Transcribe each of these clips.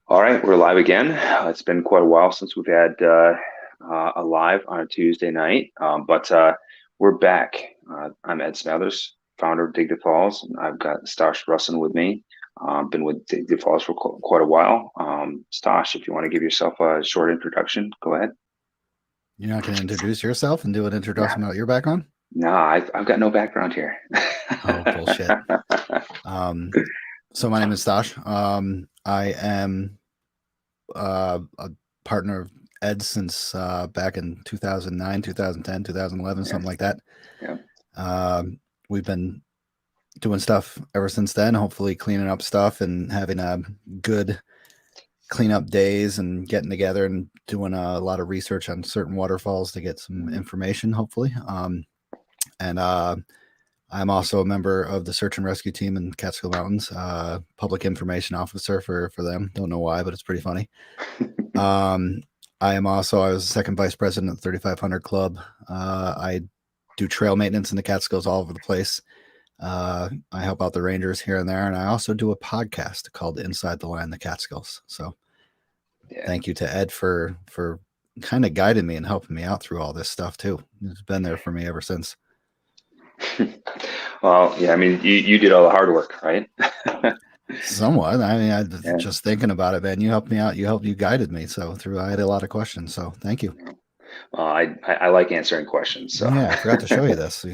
All right, we're live again. It's been quite a while since we've had a live on a Tuesday night, but we're back. I'm Ed Smathers, founder of Dig the Falls, and I've got Stash Russin with me. Been with Dig the Falls for quite a while. Stash, if you want to give yourself a short introduction, go ahead. You're not going to introduce yourself and do an Yeah, introduction about your background? no, I've got no background here. Oh, bullshit. Um, so my name is Stash. I am a partner of Ed since back in 2009, 2010, 2011, Yeah, something like that. yeah. We've been doing stuff ever since then, hopefully cleaning up stuff and having a good cleanup days and getting together and doing a lot of research on certain waterfalls to get some Mhm. information, hopefully. And I'm also a member of the search and rescue team in Catskill Mountains, public information officer for them. Don't know why, but it's pretty funny. Um, I was second vice president of the 3500 Club. I do trail maintenance in the Catskills all over the place. I help out the rangers here and there, and I also do a podcast called Inside the Line, the Catskills. So Yeah. thank you to Ed for kind of guiding me and helping me out through all this stuff too. He's been there for me ever since. Well, yeah, I mean, you did all the hard work, right? Somewhat. I mean, Yeah. just thinking about it, man. You helped me out. You guided me. So through, I had a lot of questions. So thank you. Well, I like answering questions, so. Yeah, I forgot to show you this.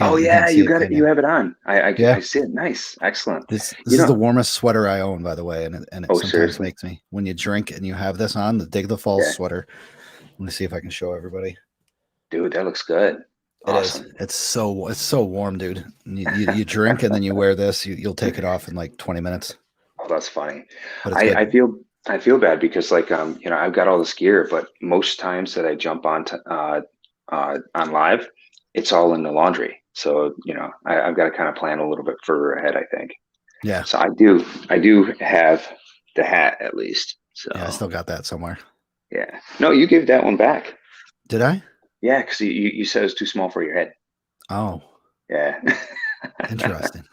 Oh You yeah, can't see you it, got it. can You you? have it on. I Yeah. see it. Nice, excellent. This You is the know. warmest sweater I own, by the way, and it Oh, sometimes seriously? makes me when you drink and you have this on the Dig the Falls Yeah, sweater. Let me see if I can show everybody. dude, that looks good. It is. Awesome. It's so warm, dude. You drink and then you wear this. You'll take it off in like 20 minutes, Oh, that's funny. but it's I good. I feel I feel bad because like I've got all this gear, but most times that I jump on live, it's all in the laundry. So I've got to kind of plan a little bit further ahead, I think. Yeah, So I do have the hat at least. yeah. I So still got that somewhere. yeah. No, you gave that one back. Did I? Yeah, because you said it's too small for your head. Oh, Yeah. interesting.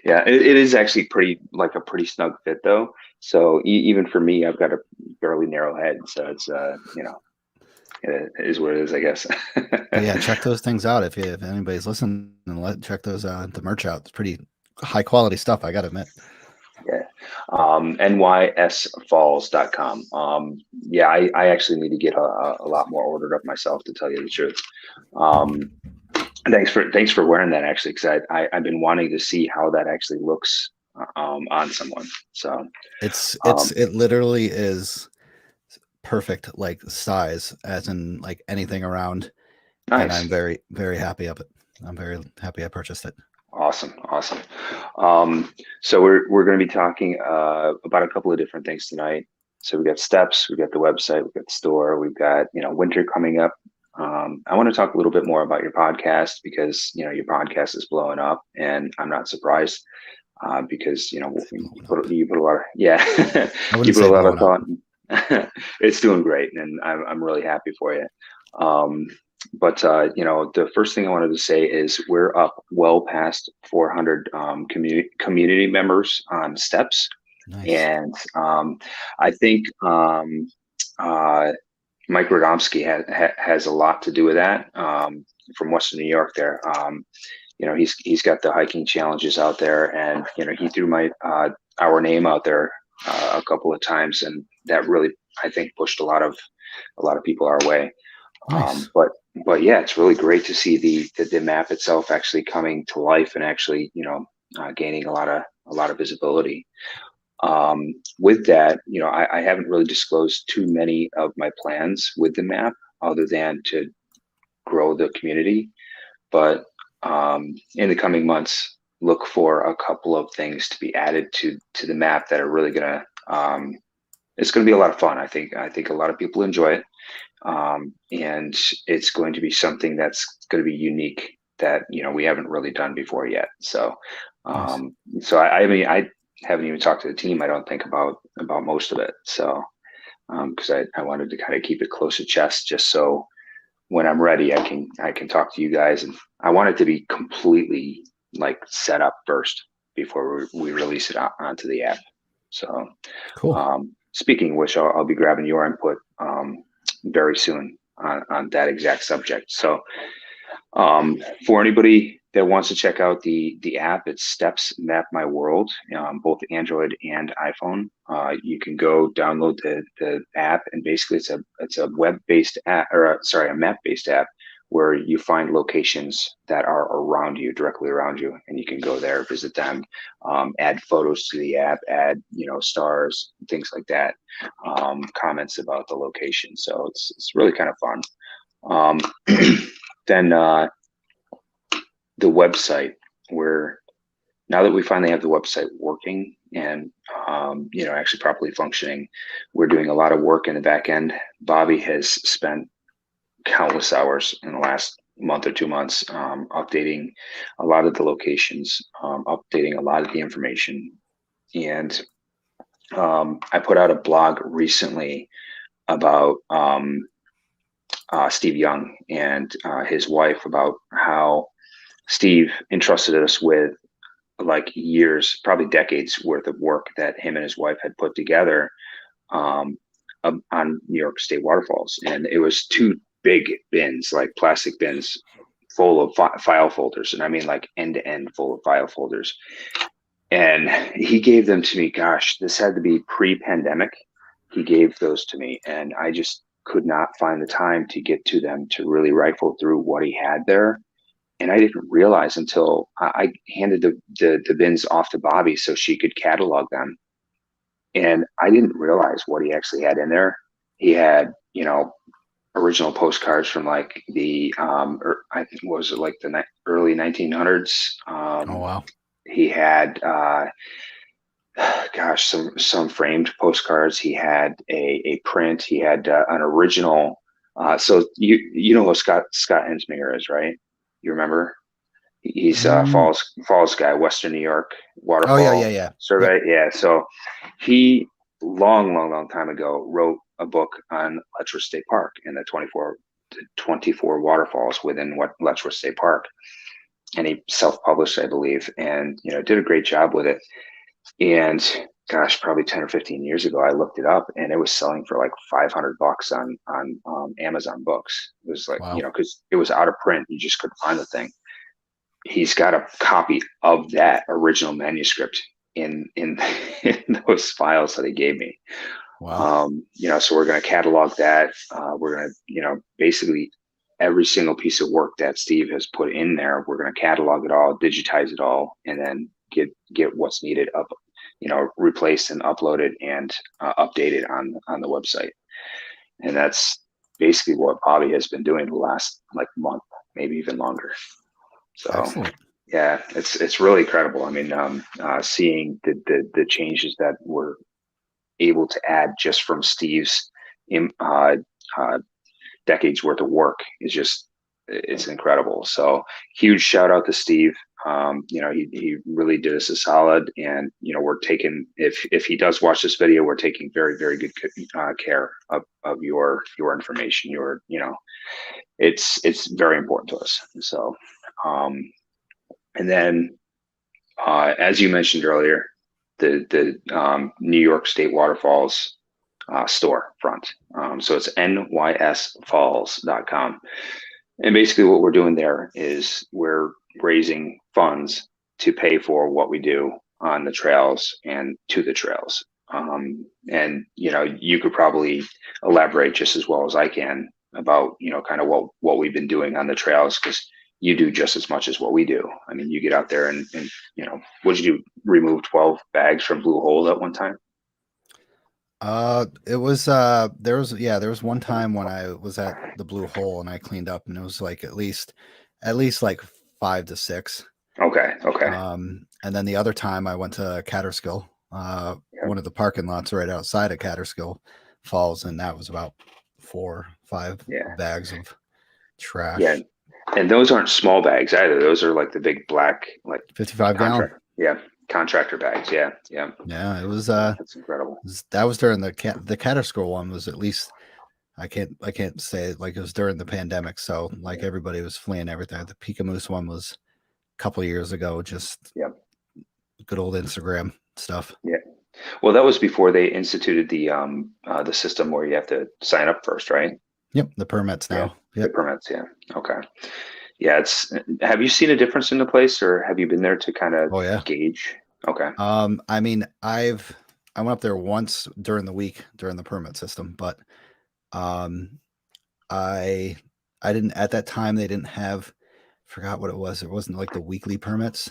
Yeah, it is actually a pretty snug fit though. So even for me, I've got a fairly narrow head, so it's it is what it is, I guess. But yeah, check those things out if anybody's listening. Let check those the merch out. It's pretty high quality stuff. I gotta admit. Yeah. nysfalls.com. Yeah, I actually need to get a lot more ordered up myself, to tell you the truth. Um, thanks for wearing that, actually, because I've been wanting to see how that actually looks on someone. So um, It literally is perfect like size as in like anything around, and I'm nice. very happy of it. I'm very happy I purchased it. Awesome, awesome. So we're going to be talking about a couple of different things tonight. So we've got steps, we've got the website, we've got the store, we've got winter coming up. I want to talk a little bit more about your podcast because your podcast is blowing up, and I'm not surprised because It's blowing up. you put a lot of, yeah, I you wouldn't put a say lot of blowing up. thought. It's doing great, and I'm really happy for you. Um, but the first thing I wanted to say is we're up well past 400 community members on steps, Nice. and I think uh, Mike Radomski has a lot to do with that, from Western New York. There, he's got the hiking challenges out there, and he threw our name out there a couple of times, and that really, I think, pushed a lot of people our way. Nice. But yeah, it's really great to see the map itself actually coming to life and actually gaining a lot of visibility. With that, I haven't really disclosed too many of my plans with the map, other than to grow the community. But in the coming months, look for a couple of things to be added to the map that are really gonna. It's going to be a lot of fun. I think a lot of people enjoy it, and it's going to be something that's going to be unique that we haven't really done before yet. So, Nice. um, so I haven't even talked to the team. I don't think about most of it. So, because I wanted to kind of keep it close to chest, just so when I'm ready, I can talk to you guys, and I want it to be completely like set up first before we release it onto the app. So, Cool. speaking of which, I'll be grabbing your input very soon on that exact subject. So, for anybody that wants to check out the app, it's Steps Map My World, both Android and iPhone. You can go download the app, and basically it's a web based app, or sorry, a map based app where you find locations that are around you, directly around you, and you can go there, visit them, add photos to the app, add stars, things like that, comments about the location. So it's really kind of fun. Then the website, where now that we finally have the website working and actually properly functioning, we're doing a lot of work in the back end. Bobby has spent countless hours in the last month or 2 months updating a lot of the locations, updating a lot of the information. And I put out a blog recently about Steve Young and his wife, about how Steve entrusted us with like years, probably decades worth of work that him and his wife had put together on New York State waterfalls. And it was two big bins, like plastic bins full of file folders. And I mean like end to end full of file folders. And he gave them to me. Gosh, this had to be pre-pandemic. He gave those to me, and I just could not find the time to get to them to really rifle through what he had there. And I didn't realize until I handed the bins off to Bobby so she could catalog them. And I didn't realize what he actually had in there. He had, original postcards from like I think, was it like the early 1900s? Oh, wow. He had, some framed postcards. He had a print. He had an original. So you know who Scott Ensminger is, right? You remember? He's Falls guy, Western New York Oh, waterfall yeah. survey. Yep. Yeah. So he long time ago wrote a book on Letchworth State Park and the 24 waterfalls within Letchworth State Park. And he self-published, I believe, and did a great job with it. And gosh, probably 10 or 15 years ago, I looked it up, and it was selling for like $500 on Amazon Books. It was like, Wow. because it was out of print, you just couldn't find the thing. He's got a copy of that original manuscript in in those files that he gave me. Wow. So we're going to catalog that. We're going to, basically every single piece of work that Steve has put in there, we're going to catalog it all, digitize it all, and then get what's needed up, replaced and uploaded and updated on the website. And that's basically what Bobby has been doing the last like month, maybe even longer. So Excellent. yeah, it's really incredible. I mean, seeing the changes that we're able to add just from Steve's decades worth of work is just, it's incredible. So huge shout out to Steve. He really did us a solid, and we're taking, if he does watch this video, we're taking very, very good care of your information. It's very important to us. So and then as you mentioned earlier, the New York State Waterfalls store front. So it's nysfalls.com. And basically what we're doing there is we're raising funds to pay for what we do on the trails and to the trails. And you could probably elaborate just as well as I can about, kind of what we've been doing on the trails, because you do just as much as what we do. I mean, you get out there and what did you do? Remove 12 bags from Blue Hole at one time? It was there was one time when I was at the Blue Hole and I cleaned up, and it was like at least like 5 to 6. Okay. And then the other time I went to Catterskill, one of the parking lots right outside of Catterskill Falls, and that was about 4-5 bags of trash. Yeah. And those aren't small bags either. Those are like the big black, like 55 gallon. Yeah. Contractor bags. Yeah. It was That's incredible. that was during the Catterskill one was at least, I can't say it, like it was during the pandemic, so like everybody was fleeing everything. The Pika Moose one was a couple of years ago, just good old Instagram stuff. Yeah. Well, that was before they instituted the system where you have to sign up first, right? Yep, the permits Yeah, now. the Yep. permits. Yeah. Okay. Yeah. Have you seen a difference in the place, or have you been there to kind of Oh yeah. gauge? Okay. I mean, I went up there once during the week during the permit system, but um, I I didn't at that time they didn't have forgot what it was. It wasn't like the weekly permits.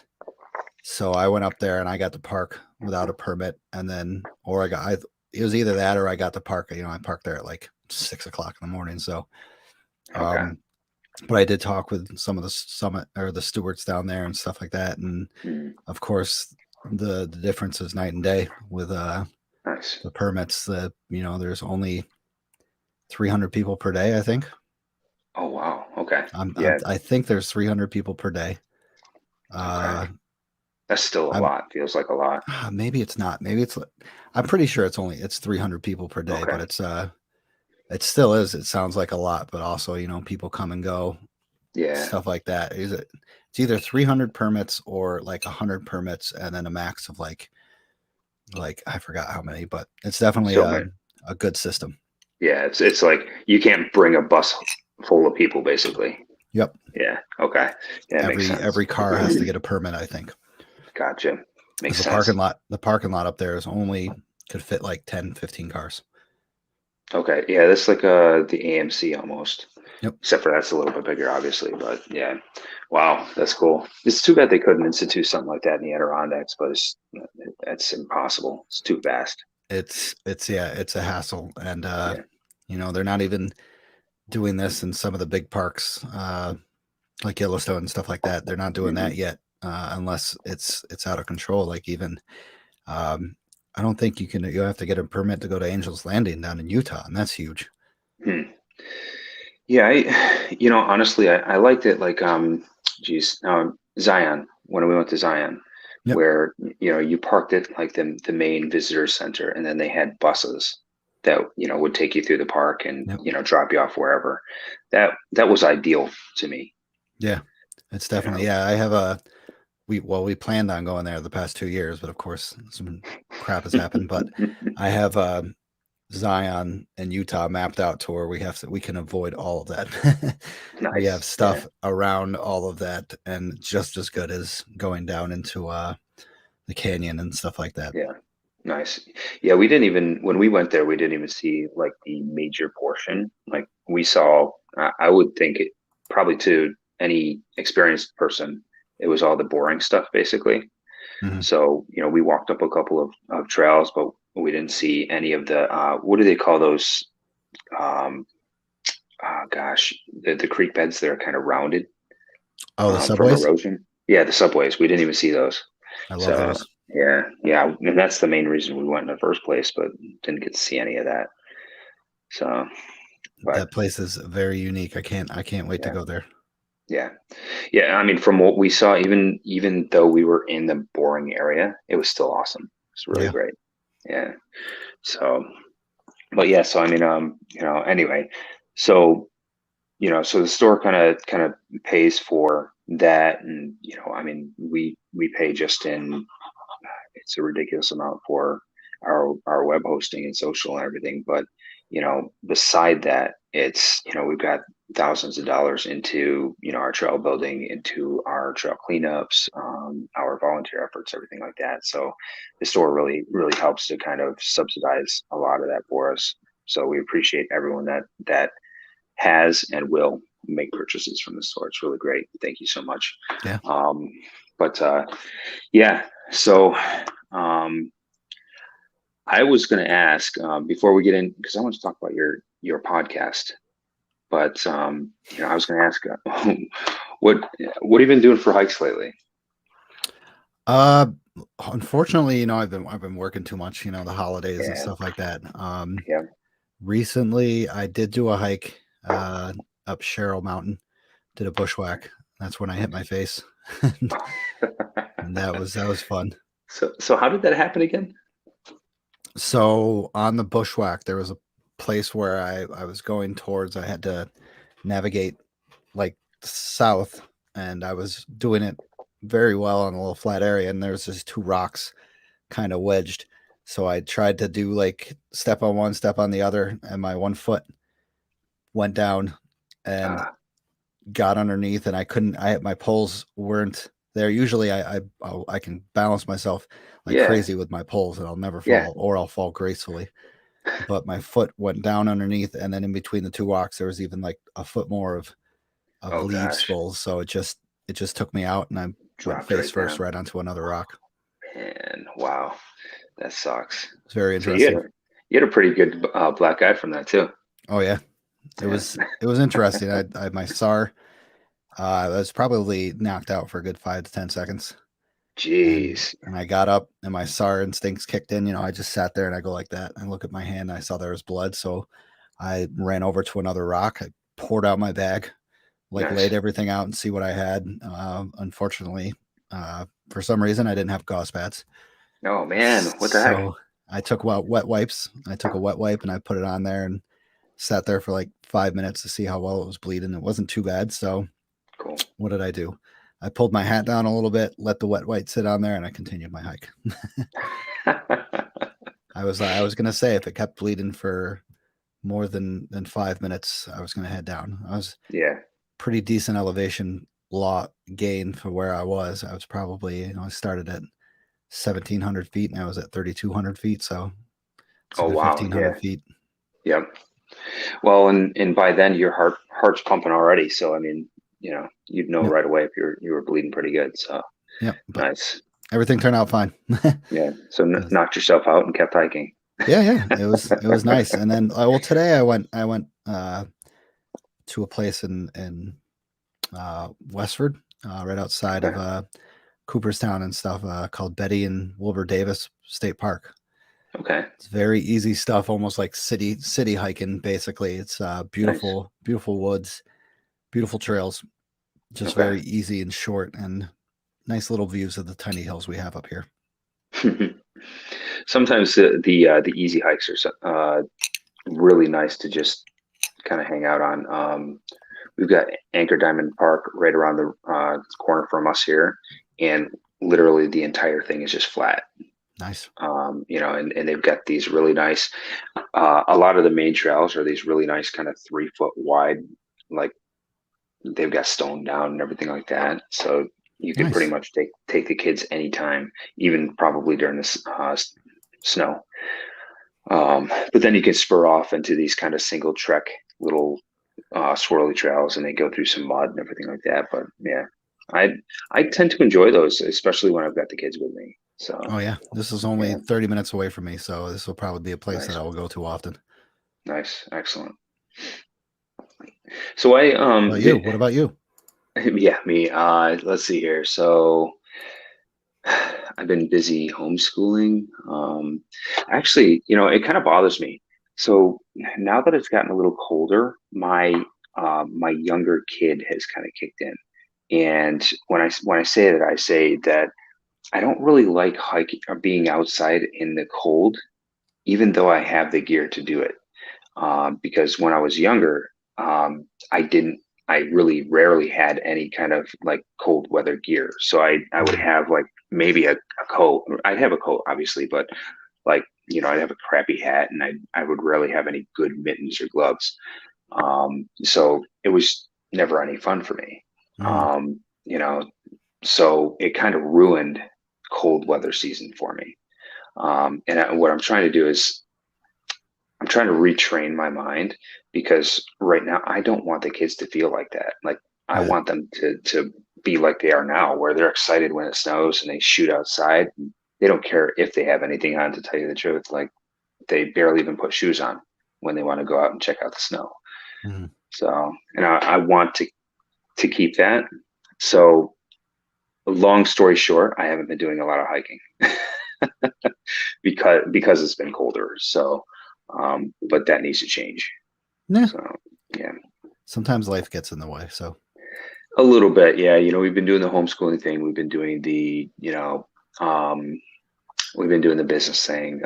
So I went up there and I got to park without a permit, and then or it was either that or I got to park. I parked there at like 6 o'clock in the morning. So, Okay. um, but I did talk with some of the summit or the stewards down there and stuff like that, and Mm, of course the difference is night and day with nice. the permits. That there's only 300 people per day. I think. Oh wow. Okay. I'm Yeah. I think there's 300 people per day. Okay. Uh, That's still a I'm lot. Feels like a lot. maybe it's not. Maybe it's. I'm pretty sure it's 300 people per day, Okay. but it still is. It sounds like a lot, but also people come and go, Yeah. stuff like that. It's either 300 permits or like 100 permits, and then a max of like I forgot how many, but it's definitely So many. a good system. Yeah. It's like you can't bring a bus full of people, basically. Yep. Yeah. Okay. Yeah, makes sense. Every car has to get a permit, I think. Gotcha. Because Makes sense. the parking lot up there is only could fit like 10, 15 cars. Okay. Yeah, that's like the AMC almost. Yep. Except for that's a little bit bigger, obviously. But yeah. Wow, that's cool. It's too bad they couldn't institute something like that in the Adirondacks, but that's impossible. It's too vast. It's yeah, it's a hassle. And Yeah. they're not even doing this in some of the big parks, like Yellowstone and stuff like that. They're not doing that Hmm. yet, unless it's out of control. Like even um I don't think you have to get a permit to go to Angel's Landing down in Utah, and that's huge. Hmm. Yeah, honestly, I liked it like geez, Zion, when we went to Zion, Yep. where you parked at like the main visitor center, and then they had buses that would take you through the park and Yep. drop you off wherever. That was ideal to me, Yeah. It's you definitely know. yeah. We planned on going there the past 2 years, but of course some crap has happened. But I have Zion and Utah mapped out to where we can avoid all of that. We have Nice. Yeah. stuff around all of that, and just as good as going down into the canyon and stuff like that. Yeah. Nice. Yeah, we didn't even when we went there, we didn't even see like the major portion. Like we saw, I would think it probably to any experienced person, it was all the boring stuff basically. Mhm. So, we walked up a couple of trails, but we didn't see any of the what do they call those? Um, gosh, the creek beds that are kind of rounded Oh, the from subways. erosion. Yeah, the subways. We didn't even see those. I love So those. yeah, and that's the main reason we went in the first place, but didn't get to see any of that. So, but That place is very unique. I can't wait to yeah, go there. yeah, yeah. I mean, from what we saw, even though we were in the boring area, it was still awesome. It's really Yeah. great. Yeah. So, but yeah. So I mean, anyway, so so the store kind of pays for that, and I mean, we pay just in it's a ridiculous amount for our web hosting and social and everything. But beside that, it's we've got thousands of dollars into our trail building, into our trail cleanups, our volunteer efforts, everything like that. So the store really helps to kind of subsidize a lot of that for us. So we appreciate everyone that has and will make purchases from the store. It's really great. Thank you so much. Yeah. Um, but yeah, so um, I was going to ask before we get in because I want to talk about your podcast. But I was going to ask what what have you been doing for hikes lately? Uh, Unfortunately, I've been working too much. The holidays and Yeah, stuff like that. yeah. Recently I did do a hike up Sherrill Mountain. Did a bushwhack. That's when I hit my face, and that was fun. So how did that happen again? So on the bushwhack, there was a place where I was going towards. I had to navigate like south, and I was doing it very well on a little flat area, and there was just two rocks kind of wedged. So I tried to do like step on one, step on the other, and my one foot went down and Ah, got underneath, and I couldn't. My poles weren't there. Usually, I can balance myself like yeah, crazy with my poles, and I'll never yeah. fall, or I'll fall gracefully. But my foot went down underneath, and then in between the two rocks, there was even like a foot more of Oh leaves gosh, full. So it just took me out, and I went dropped face right first down. right onto another rock. And wow, that sucks. It's very So interesting. you had a pretty good black eye from that too. Oh yeah, it Yeah. was interesting. I my SAR was probably knocked out for a good 5 to 10 seconds. And Jeez. and I got up and my SAR instincts kicked in. I just sat there and I go like that. I look at my hand and I saw there was blood. So I ran over to another rock. I poured out my bag, like laid Nice. everything out and see what I had. Unfortunately, for some reason, I didn't have gauze pads. Oh man, what the heck? So I took wet wipes. I took a wet wipe and I put it on there and sat there for like 5 minutes to see how well it was bleeding. It wasn't too bad. So Cool. what did I do? I pulled my hat down a little bit, let the wet wipe sit on there, and I continued my hike. I was gonna say if it kept bleeding for more than 5 minutes, I was gonna head down. I was Yeah. pretty decent elevation law gain for where I was. I was probably I started at 1,700 feet and I was at 3,200 feet, so it's a Oh good wow. 1,500 Yeah. feet. Yep. Well, and by then your heart's pumping already. So I mean, you'd know Yep, right away if you were bleeding pretty good. So yep. But nice. everything turned out fine. It Yeah. So was- knocked yourself out and kept hiking. yeah, yeah. It was nice. And then well, today I went to a place in Westford, right outside Okay. of Cooperstown and stuff, called Betty and Wilbur Davis State Park. Okay. It's very easy stuff, almost like city hiking. Basically, it's Nice. beautiful woods, beautiful trails, just Okay. very easy and short, and nice little views of the tiny hills we have up here. Sometimes the easy hikes are really nice to just kind of hang out on. We've got Anchor Diamond Park right around the corner from us here, and literally the entire thing is just flat. Nice, And they've got these really nice. A lot of the main trails are these really nice kind of 3 foot wide, like they've got stone down and everything like that. So you could pretty nice. much take the kids anytime, even probably during the snow. But then you can spur off into these kind of single trek little swirly trails, and they go through some mud and everything like that. But yeah, I I tend to enjoy those, especially when I've got the kids with me. So Oh yeah, this is only yeah, 30 minutes away from me, so this will probably be a place that nice, I will go to often. nice, excellent. So I What about you? What about you? yeah, me. Let's see here. So I've been busy homeschooling. Actually, it kind of bothers me. So now that it's gotten a little colder, my younger kid has kind of kicked in. And when I say that, I say that I don't really like hiking or being outside in the cold, even though I have the gear to do it. Because when I was younger, I didn't. I really rarely had any kind of like cold weather gear. So I would Mhm. have like maybe a coat. I'd have a coat, obviously, but like I'd have a crappy hat, and I would rarely have any good mittens or gloves. So it was never any fun for me. Mhm. Um, you know, so it kind of ruined cold weather season for me. What I'm trying to do is I'm trying to retrain my mind because right now I don't want the kids to feel like that. Like I Yeah. want them to be like they are now, where they're excited when it snows and they shoot outside. They don't care if they have anything on, to tell you the truth. Like they barely even put shoes on when they want to go out and check out the snow. Mhm. So, and I want to keep that. So, long story short, I haven't been doing a lot of hiking because it's been colder. So, but that needs to change. Yeah. So, yeah, Sometimes life gets in the way, so a little bit. Yeah, we've been doing the homeschooling thing. We've been doing um, we've been doing the business thing.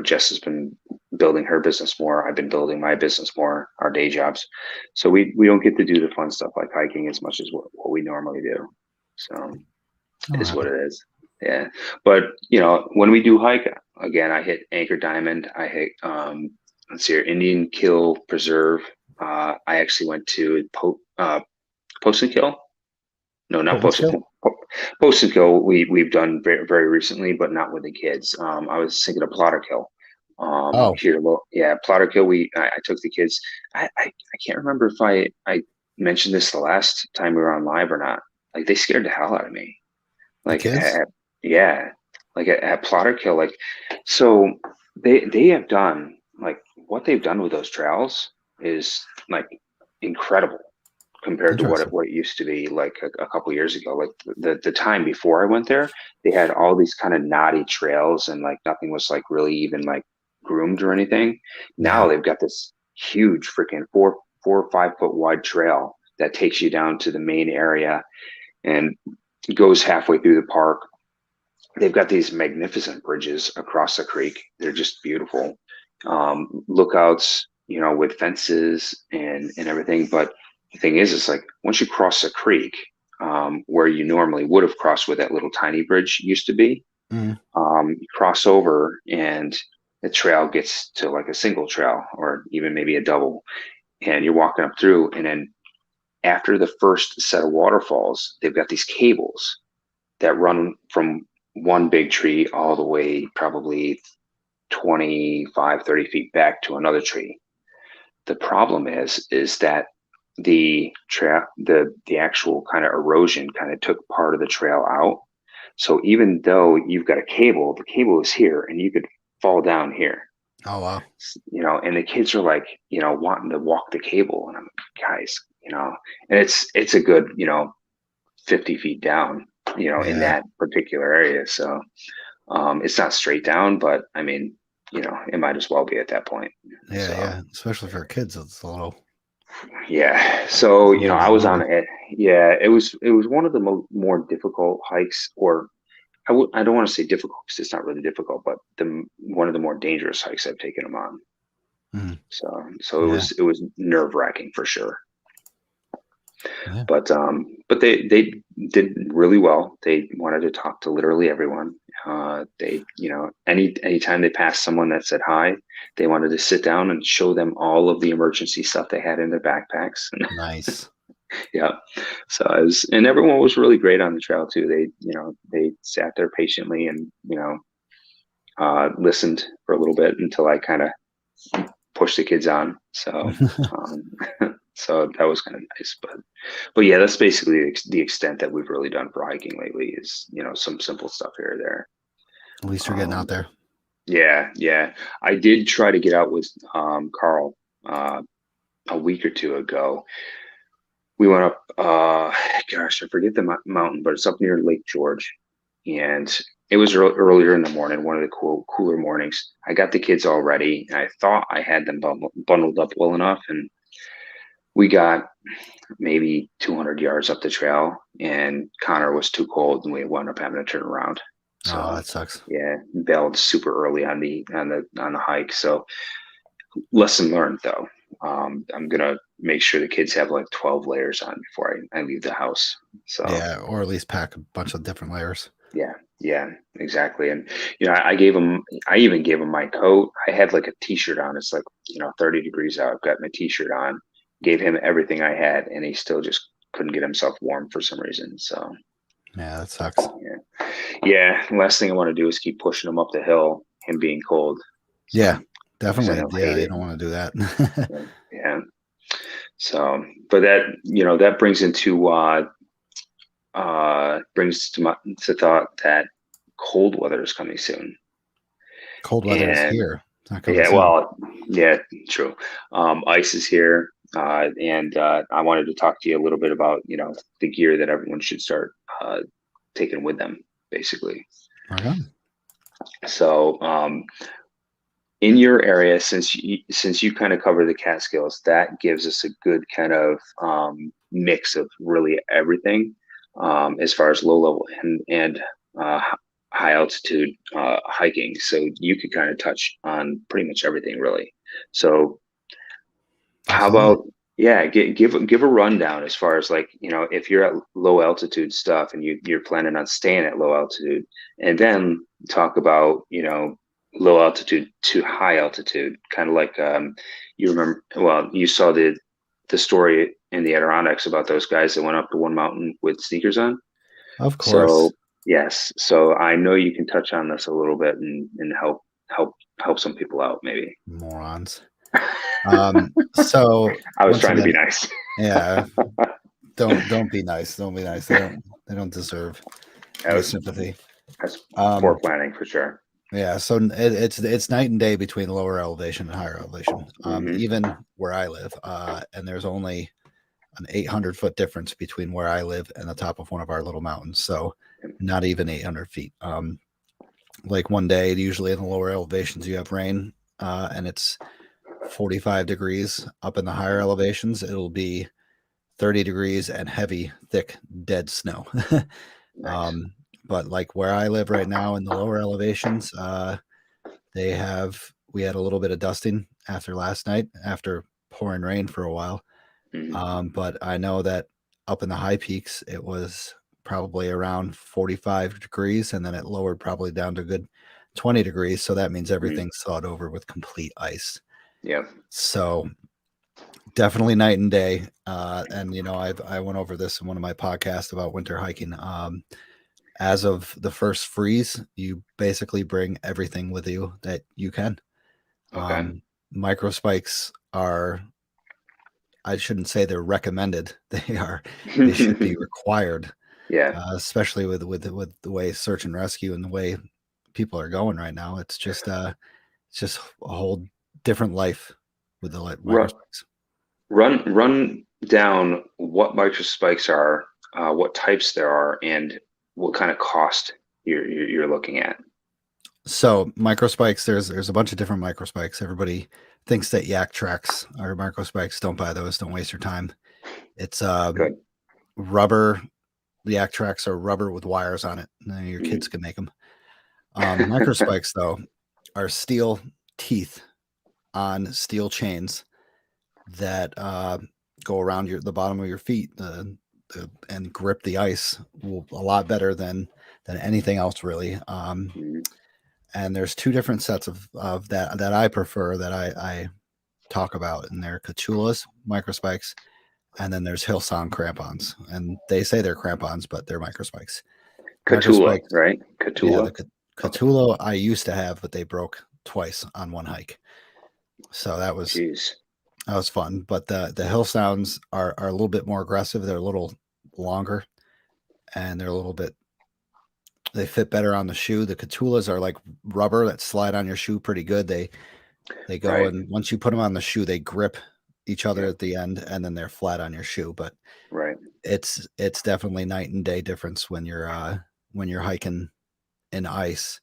Jess has been building her business more. I've been building my business more. Our day jobs. So we don't get to do the fun stuff like hiking as much as what we normally do. So oh, it is what happen. it is. Yeah. But when we do hike, again, I hit Anchor Diamond. I hit let's see here, Indian Kill Preserve. I actually went to Post and Kill. No, not Potent Post and skill? Kill. Post and Kill we've done very recently, but not with the kids. I was thinking of Plotter Kill. Oh, Here, yeah, Plotter Kill. I took the kids. I can't remember if I mentioned this the last time we were on live or not. Like they scared the hell out of me. the Like kids? yeah, like at Plotter Kill. Like so they have done like what they've done with those trails is like incredible compared to Interesting. what it used to be like a couple years ago. Like the time before I went there, they had all these kind of knotty trails and like nothing was like really even like groomed or anything. Now Yeah. they've got this huge freaking 4 or 5 foot wide trail that takes you down to the main area and goes halfway through the park. They've got these magnificent bridges across the creek. They're just beautiful. Lookouts, with fences and everything. But the thing is like once you cross the creek, where you normally would have crossed where that little tiny bridge used to be, Mm. you cross over and the trail gets to like a single trail or even maybe a double, and you're walking up through, and then after the first set of waterfalls, they've got these cables that run from one big tree all the way probably 25, 30 feet back to another tree. The problem is that the actual kind of erosion kind of took part of the trail out. So even though you've got a cable, the cable is here and you could fall down here, Oh, wow. and the kids are like, wanting to walk the cable. And I'm like, guys, and it's a good, 50 feet down, in Yeah. that particular area. So it's not straight down, but I mean, it might as well be at that point. Yeah. So Yeah. Especially for kids, it's yeah. So a little I bit was on harder. it. Yeah, it was one of the more difficult hikes, or I don't want to say difficult because it's not really difficult, but the one of the more dangerous hikes I've taken them on. Mm. So it Yeah. was it was nerve wracking for sure. Yeah. But they did really well. They wanted to talk to literally everyone. They, anytime they passed someone that said hi, they wanted to sit down and show them all of the emergency stuff they had in their backpacks. Nice. Yeah. So and everyone was really great on the trail too. They sat there patiently and, listened for a little bit until I kind of pushed the kids on. So, so that was kind of nice, but yeah, that's basically the extent that we've really done for hiking lately is, some simple stuff here or there. At least you're getting out Um, there. yeah, yeah. I did try to get out with Carl uh, a week or two ago. We went up, gosh, I forget the mountain, but it's up near Lake George, and it was earlier in the morning, one of the cooler mornings. I got the kids all ready, and I thought I had them bundled up well enough, and we got maybe 200 yards up the trail, and Connor was too cold, and we wound up having to turn around. Oh, So that sucks. yeah, bailed super early on the hike. So lesson learned though. I'm gonna make sure the kids have like 12 layers on before I leave the house. So Yeah. Or at least pack a bunch of different layers. yeah, yeah, exactly. And I even gave him my coat. I had like a t-shirt on. It's like 30 degrees out. I've got my t-shirt on. Gave him everything I had, and he still just couldn't get himself warm for some reason. So Yeah, that sucks. yeah, yeah. Last thing I want to do is keep pushing him up the hill, him being cold. So Yeah, because I definitely. know I Yeah, hate you it. don't want to do that. Yeah. Yeah. So, but that brings into brings to thought that cold weather is coming soon. Cold weather is And here. It's not coming yeah, soon. well, yeah, true. Ice is here, and I wanted to talk to you a little bit about the gear that everyone should start taking with them, basically. Okay. So, in your area, since you kind of cover the Catskills, that gives us a good kind of mix of really everything, as far as low level and uh, high altitude hiking. So you could kind of touch on pretty much everything, really. So how Absolutely. about, yeah, give a rundown as far as like if you're at low altitude stuff and you're planning on staying at low altitude. and then talk about, low altitude to high altitude, kind of like, you remember, well, you saw the story in the Adirondacks about those guys that went up to one mountain with sneakers on. Of So course, yes, so I know you can touch on this a little bit and help some people out maybe. morons. So I was once trying to be again, nice. yeah, don't be nice. Don't be nice. They don't deserve That your was sympathy. that's poor Um, planning for sure. yeah, so it's night and day between lower elevation and higher elevation. Hmm. Even where I live, and there's only an 800-foot difference between where I live and the top of one of our little mountains. So not even 800 feet. Like one day, usually in the lower elevations, you have rain, and it's 45 degrees. Up in the higher elevations, it'll be 30 degrees and heavy, thick, dead snow. Nice. um, but like where I live right now in the lower elevations, we had a little bit of dusting after last night after pouring rain for a while. Hmm. But I know that up in the high peaks, it was probably around 45 degrees, and then it lowered probably down to a good 20 degrees. So that means Hmm. everything's thawed over with complete ice. Yeah. So definitely night and day. And I went over this in one of my podcasts about winter hiking. As of the first freeze, you basically bring everything with you that you can. Okay. Micro spikes are, I shouldn't say they're recommended. They should be required, Yeah. especially with the way search and rescue and the way people are going right now. It's just a whole different life with the micro Run, spikes. run down what microspikes are, what types there are, and what kind of cost you're looking at. So micro spikes, there's a bunch of different micro spikes. Everybody thinks that yak tracks are micro spikes. Don't buy those. Don't waste your time. It's Good. rubber. The yak tracks are rubber with wires on it. Your kids Hmm. can make them. Micro spikes though are steel teeth on steel chains that go around the bottom of your feet and grip the ice a lot better than anything else really. Hmm. And there's two different sets of that I prefer that I talk about, and they're Cachulas microspikes, and then there's Hillsong crampons, and they say they're crampons, but they're microspikes. Catula, Microspikes, right? yeah, Catula. the Okay. Catulo I used to have, but they broke twice on one hike, so Jeez. that was fun. But the Hill Sounds are a little bit more aggressive. They're a little longer, and they're a little bit they fit better on the shoe. The Catulas are like rubber that slide on your shoe pretty good. They go, Right. and once you put them on the shoe, they grip each other Yeah. at the end, and then they're flat on your shoe. But Right. it's definitely night and day difference when you're hiking in ice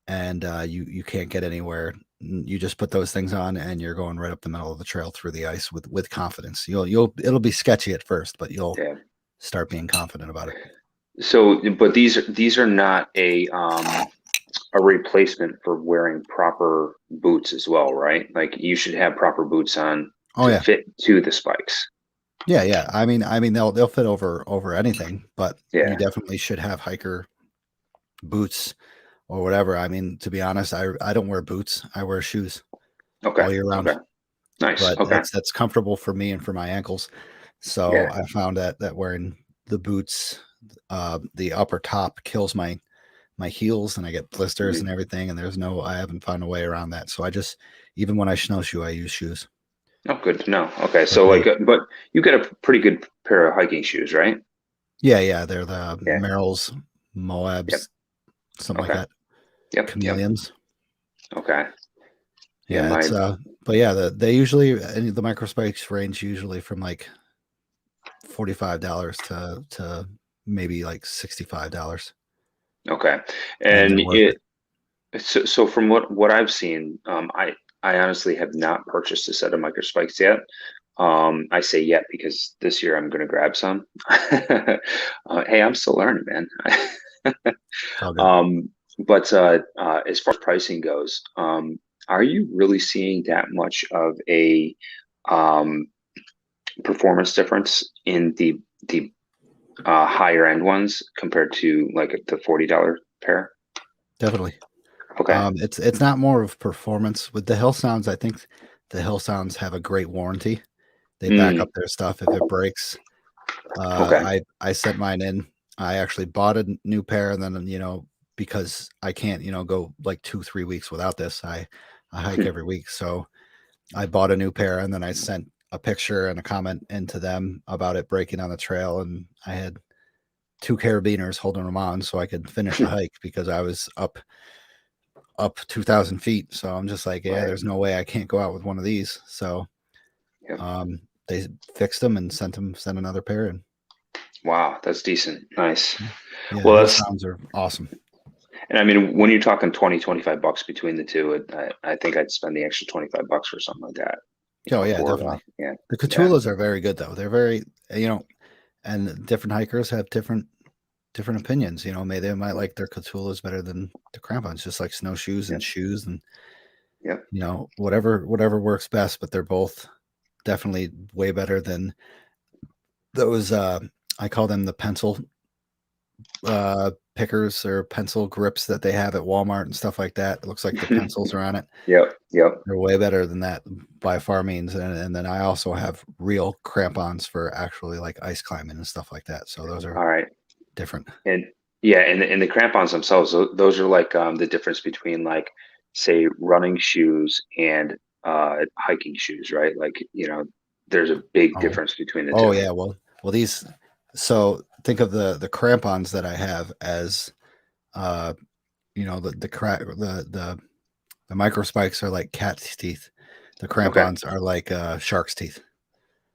and you can't get anywhere. You just put those things on, and you're going right up the middle of the trail through the ice with confidence. It'll be sketchy at first, but you'll Yeah. start being confident about it. So, but these are not a replacement for wearing proper boots as well, right? Like you should have proper boots on Oh to yeah, fit to the spikes. yeah. I mean they'll fit over anything, but you Yeah. definitely should have hiker boots or whatever. I mean, to be honest, I don't wear boots. I wear shoes Okay. all year Okay. round, Nice. but Okay. that's comfortable for me and for my ankles. So Yeah. I found that wearing the boots, the upper top kills my heels, and I get blisters and Mhm. everything. And I haven't found a way around that. So I just, even when I snowshoe, I use shoes. Oh, good to know. Okay. But So like, but you got a pretty good pair of hiking shoes, right? yeah, they're the Yeah. Merrell's, Yep. Moabs, something like Okay. that. Yep. Yep. Chameleons. Okay. Yeah. Yeah, My but yeah, they usually the microspikes range usually from like $45 to maybe like $65, okay. and And they're worth it. so from what I've seen, I honestly have not purchased a set of microspikes yet. I say yet because this year I'm going to grab some. Hey, I'm still learning, man. It's all good. Um, but as far as pricing goes, are you really seeing that much of a um, performance difference in the higher end ones compared to like the $40? pair? Definitely. Okay. It's not more of performance with the Hill Sounds. I think the Hill Sounds have a great warranty. They back up Mm, their stuff if it breaks. okay. I sent mine in. I actually bought a new pair, and then because I can't go like 2-3 weeks without this. I hike every week, so I bought a new pair, and then I sent a picture and a comment into them about it breaking on the trail, and I had two carabiners holding them on so I could finish the hike because I was up 2,000 feet. So I'm just like, yeah, Right. there's no way I can't go out with one of these. So Yep. they fixed them and sent another pair in. Wow, that's decent. Nice. Yeah, Well, Hill that's, Sounds are awesome. and I mean, when you're talking 20, 25 bucks between the two, I think I'd spend the extra 25 bucks for something like that, Oh yeah, for, definitely. yeah, The yeah, Catulas are very good though. They're very and different hikers have different opinions. Maybe they might like their Catulas better than the crampons, just like snowshoes yeah, and shoes and yeah. whatever works best. But they're both definitely way better than those. I call them the pencil pickers or pencil grips that they have at Walmart and stuff like that. It looks like the pencils are on it. Yep, yep. They're way better than that by far means. And then I also have real crampons for actually like ice climbing and stuff like that. So those are All right. different. And yeah, and the crampons themselves, those are like the difference between like say running shoes and hiking shoes, right? Like, there's a big Oh, difference between the oh two. yeah. Well, these. So think of the crampons that I have as, uh, the micro spikes are like cat's teeth. The Okay. crampons are like shark's teeth.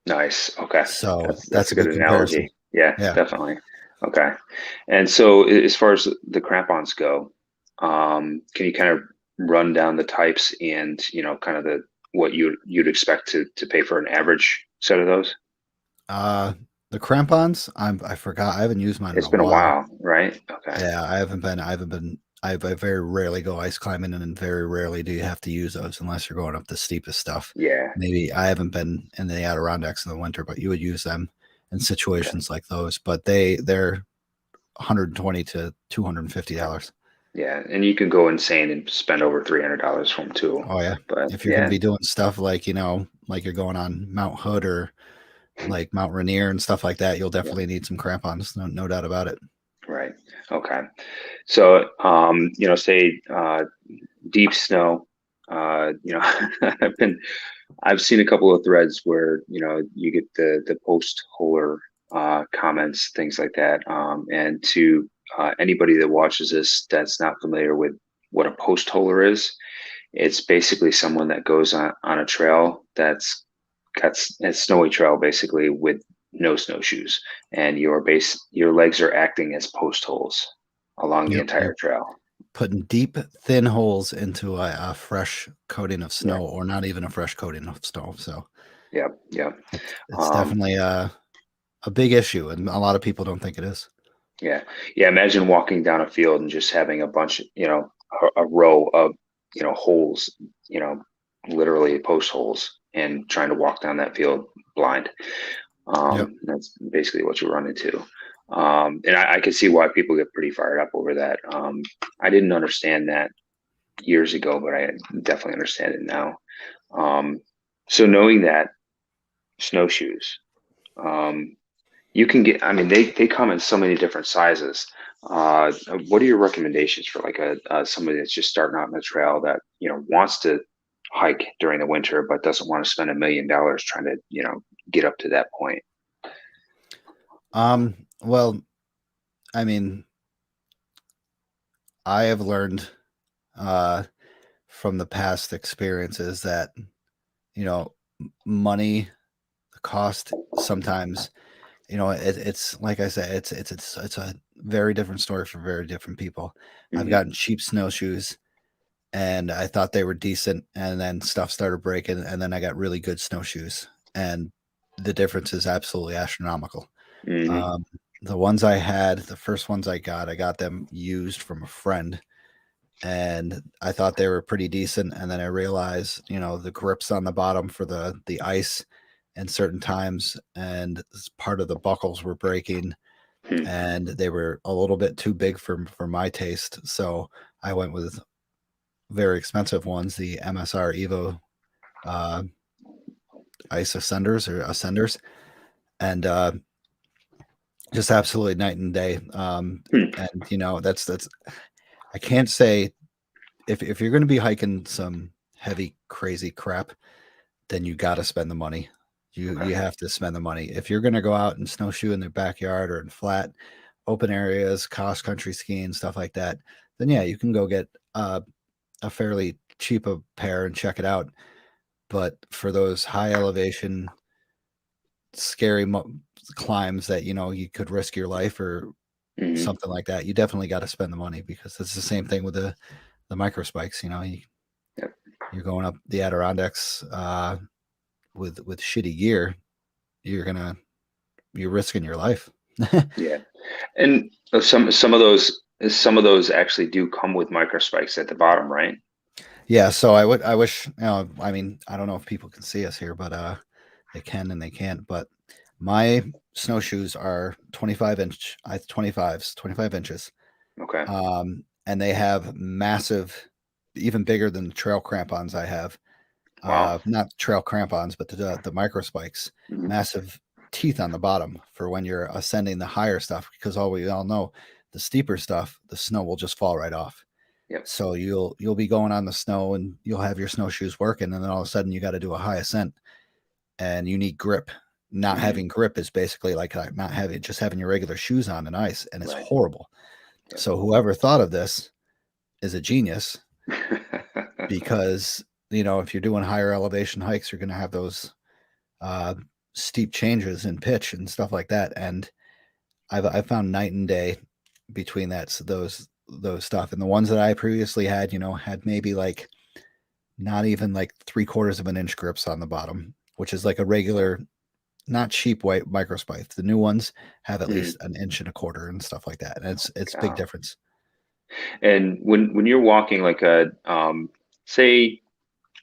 Nice. Okay. So That's that's a a good good comparison. analogy. Yeah, Yeah. definitely. Okay. And so as far as the crampons go, can you kind of run down the types and, kind of the what you'd expect to pay for an average set of those? Uh, the crampons, I forgot. I haven't used mine in It's a been a while. while, right? Okay. Yeah, I haven't been. I very rarely go ice climbing, and very rarely do you have to use those unless you're going up the steepest stuff. Yeah. Maybe I haven't been in the Adirondacks in the winter, but you would use them in Okay. situations like those. But they're 120 to $250. Yeah. And you can go insane and spend over $300 for them too. Oh yeah, But if you're going to yeah, be doing stuff like like you're going on Mount Hood or like Mount Rainier and stuff like that, you'll yeah, definitely need some crampons. No doubt about it. right. Okay. So, say deep snow, I've seen a couple of threads where you get the post holer comments, things like that. And to anybody that watches this that's not familiar with what a post holer is, it's basically someone that goes on a trail that's got a snowy trail basically with no snowshoes, and your legs are acting as post holes along the Yep, entire you're trail. putting deep, thin holes into a fresh coating of Yeah. snow, or not even a fresh coating of snow. So Yep. Yep. it's Um, definitely a big issue, and a lot of people don't think it is. Yeah. Yeah. Imagine walking down a field and just having a bunch, a row of, holes, literally post holes and trying to walk down that field blind. Yep. That's basically what you run into. And I can see why people get pretty fired up over that. I didn't understand that years ago, but I definitely understand it now. So knowing that snowshoes, um, you can get, I mean, they come in so many different sizes. What are your recommendations for like somebody that's just starting out in the trail that, wants to hike during the winter, but doesn't want to spend $1 million trying to, get up to that point? Well, I mean, I have learned uh, from the past experiences that you know, money, the cost sometimes. It's like I said, it's a very different story for very different people. I've Hmm. gotten cheap snowshoes and I thought they were decent, and then stuff started breaking, and then I got really good snowshoes, and the difference is absolutely astronomical. Hmm. Um, the ones I had, the first ones I got them used from a friend, and I thought they were pretty decent. And then I realized, the grips on the bottom for the ice and certain times, and part of the buckles were breaking. Hmm. and they were a little bit too big for my taste. So I went with very expensive ones, the MSR Evo uh, ice ascenders, and just absolutely night and day. Hmm. And that's I can't say if you're going to be hiking some heavy crazy crap, then you got to spend the money. You Okay. have to spend the money if you're going to go out and snowshoe in the backyard or in flat open areas, cross country skiing, stuff like that. Then yeah, you can go get a fairly cheap a pair and check it out. But for those high elevation, scary climbs that you could risk your life or Hmm. something like that, you definitely got to spend the money because it's the same thing with the micro spikes. Yep. You're going up the Adirondacks with shitty gear. You're risking your life. Yeah. And some of those actually do come with micro spikes at the bottom, right? Yeah, so I wish, I mean, I don't know if people can see us here, but they can and they can't. But my snowshoes are 25 inch, 25 inches. Okay. And they have massive, even bigger than the trail crampons I have. Wow. Not trail crampons, but the micro spikes, Hmm. massive teeth on the bottom for when you're ascending the higher stuff, because we all know the steeper stuff, the snow will just fall right off. Yep. So you'll be going on the snow and you'll have your snowshoes working, and then all of a sudden you got to do a high ascent and you need grip. Not Hmm. having grip is basically like not having just having your regular shoes on and ice, and it's Right. horrible. Yep. So whoever thought of this is a genius because if you're doing higher elevation hikes, you're going to have those uh, steep changes in pitch and stuff like that. And I've found night and day between those stuff and the ones that I previously had. Had maybe like not even like 3/4 of an inch grips on the bottom, which is like a regular, not cheap white microspike. The new ones have at Hmm. least an inch and a quarter and stuff like that, and it's big Uh, difference. and when you're walking like say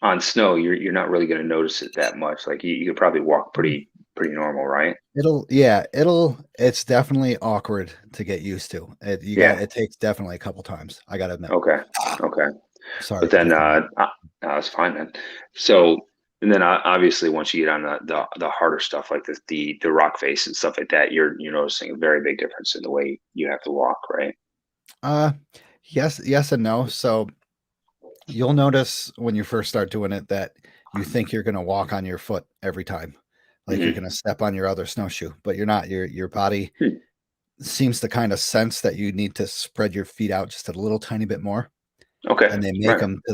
on snow, you're not really going to notice it that much. Like you could probably walk pretty normal, right? It's definitely awkward to get used to. Yeah. It takes definitely a couple times. I gotta admit. Okay. Okay. Sorry But for then, the phone. no, it's fine, man. So, and then obviously once you get on the harder stuff like the rock face and stuff like that, you're noticing a very big difference in the way you have to walk, right? Uh, yes and no. So you'll notice when you first start doing it that you think you're gonna walk on your foot every time, like you're Hmm. gonna step on your other snowshoe, but you're not. Your body Hmm. seems to kind of sense that you need to spread your feet out just a little tiny bit more, Okay. and they make Right. them to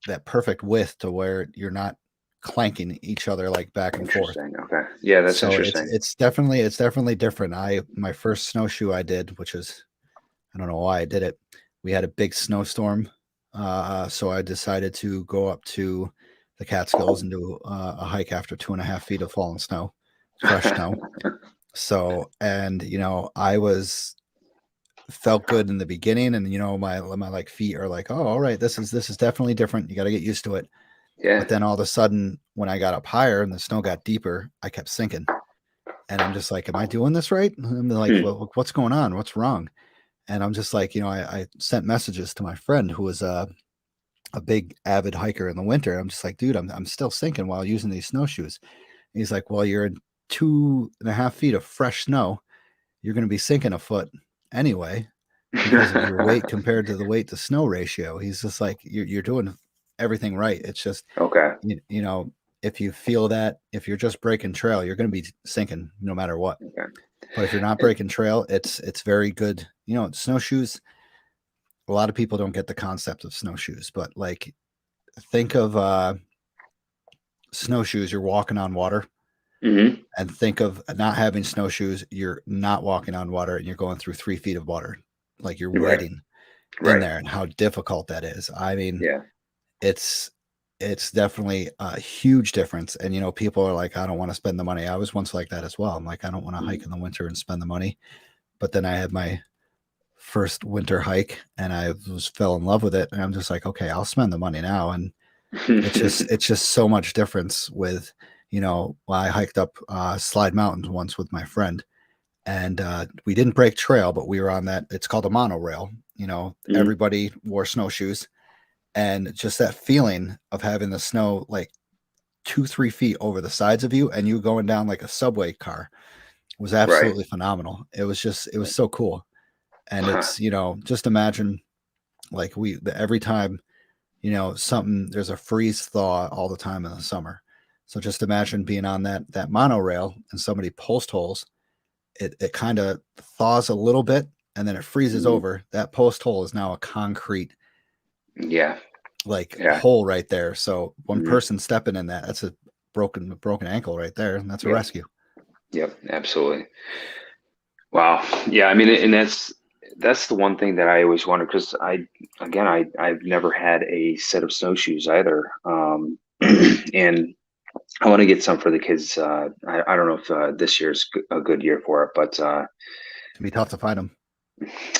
that perfect width to where you're not clanking each other like back and forth. Interesting. Okay. Yeah, that's So it's interesting. it's definitely different. My first snowshoe I did, which is I don't know why I did it. We had a big snowstorm, so I decided to go up to the Catskills and do a hike after 2.5 feet of fallen snow, fresh snow. So and I was felt good in the beginning, and my like feet are like, oh, all right, this is definitely different. You got to get used to it. Yeah. But then all of a sudden, when I got up higher and the snow got deeper, I kept sinking. And I'm just like, am I doing this right? And I'm like, Hmm. well, what's going on? What's wrong? And I'm just like, I sent messages to my friend who was a big avid hiker in the winter. I'm just like, dude, I'm still sinking while using these snowshoes. And he's like, well, you're in 2.5 feet of fresh snow. You're going to be sinking a foot anyway because of your weight compared to the weight to snow ratio. He's just like, you're doing everything right. It's just, Okay. you know, if you feel that, if you're just breaking trail, you're going to be sinking no matter what. Okay. But if you're not And- breaking trail, it's very good. Snowshoes. A lot of people don't get the concept of snowshoes, but like think of snowshoes. You're walking on water, mhm. and think of not having snowshoes. You're not walking on water, and you're going through 3 feet of water, like you're Right. wading in Right. there, and how difficult that is. I mean, Yeah. it's it's definitely a huge difference. And people are like, I don't want to spend the money. I was once like that as well. I'm like, I don't want to hike in the winter and spend the money. But then I had my first winter hike and I fell in love with it. And I'm just like, okay, I'll spend the money now. And it's just so much difference with, I hiked up Slide Mountains once with my friend, and we didn't break trail, but we were on that. It's called a monorail. Mhm. Everybody wore snowshoes, and just that feeling of having the snow like 2-3 feet over the sides of you, and you going down like a subway car was Right. absolutely phenomenal. It was so cool. And it's, just imagine like every time, something, there's a freeze thaw all the time in the summer. So just imagine being on that monorail and somebody post holes. It kind of thaws a little bit and then it freezes Mhm. over. That post hole is now a concrete Yeah. like Yeah. hole right there. So one Mhm. person stepping in that's a broken ankle right there, and that's a Yep. rescue. Yep. Absolutely. Wow. Yeah. I mean, and that's the one thing that I always wonder because I've never had a set of snowshoes either. And I want to get some for the kids. I don't know if this year's a good year for it, but It can be tough to find them.